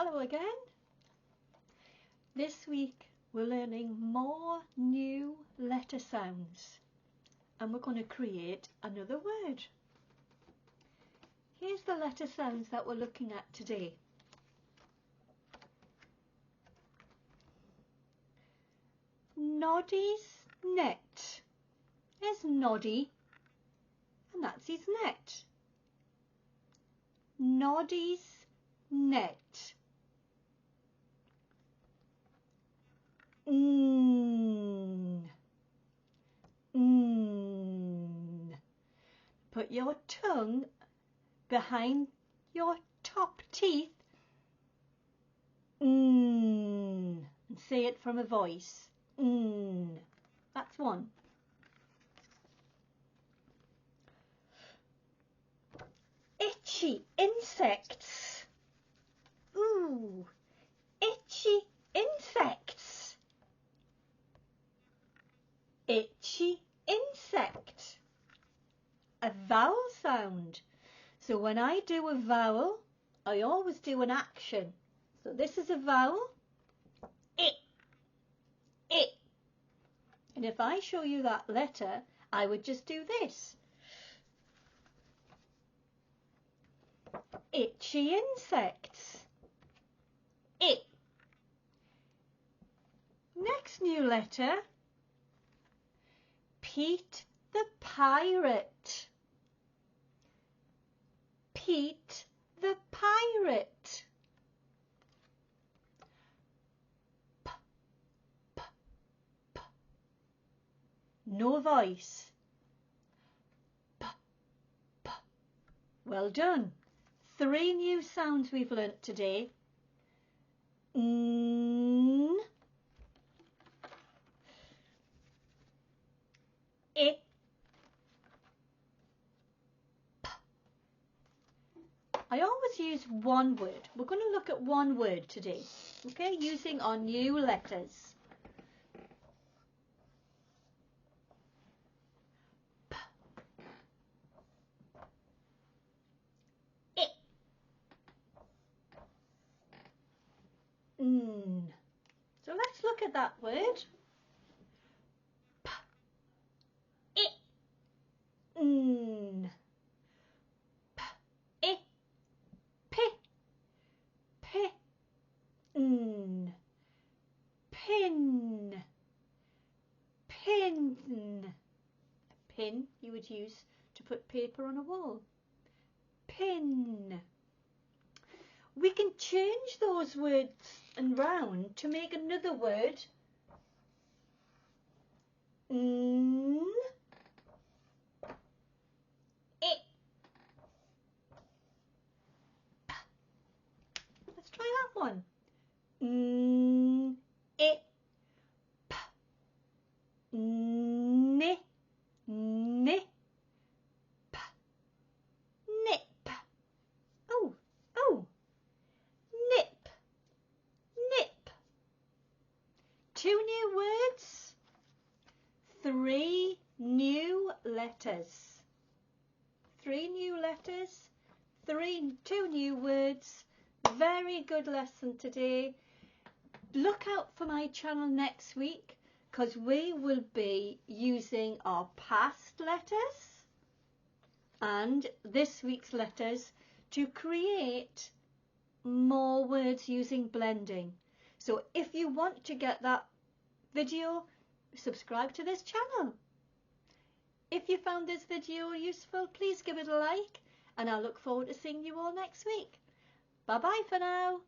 Hello again. This week we're learning more new letter sounds and we're going to create another word. Here's the letter sounds that we're looking at today. Noddy's net. There's Noddy and that's his net. Noddy's net. Put your tongue behind your top teeth and say it from a voice. That's one. Itchy insects. Ooh, itchy insects. Itchy insect. A vowel sound. So when I do a vowel, I always do an action. So this is a vowel. It. And if I show you that letter, I would just do this. Itchy insects. It. Next new letter. Pete the pirate. Pete the pirate. P, p, p. No voice. P, p. Well done. 3 new sounds we've learnt today. It. I always use one word. We're going to look at one word today, okay, using our new letters. P. It. So let's look at that word. P. It. Pin. Pin. A pin you would use to put paper on a wall. Pin. We can change those words and round to make another word. It. Let's try that one. It. P. Ni. Ni. P. Nip. Oh. Nip. Nip. 2 new words. 3 new letters. 3 new letters. 2 new words. Very good lesson today. Look out for my channel next week because we will be using our past letters and this week's letters to create more words using blending. So if you want to get that video, subscribe to this channel. If you found this video useful, please give it a like and I look forward to seeing you all next week. Bye bye for now.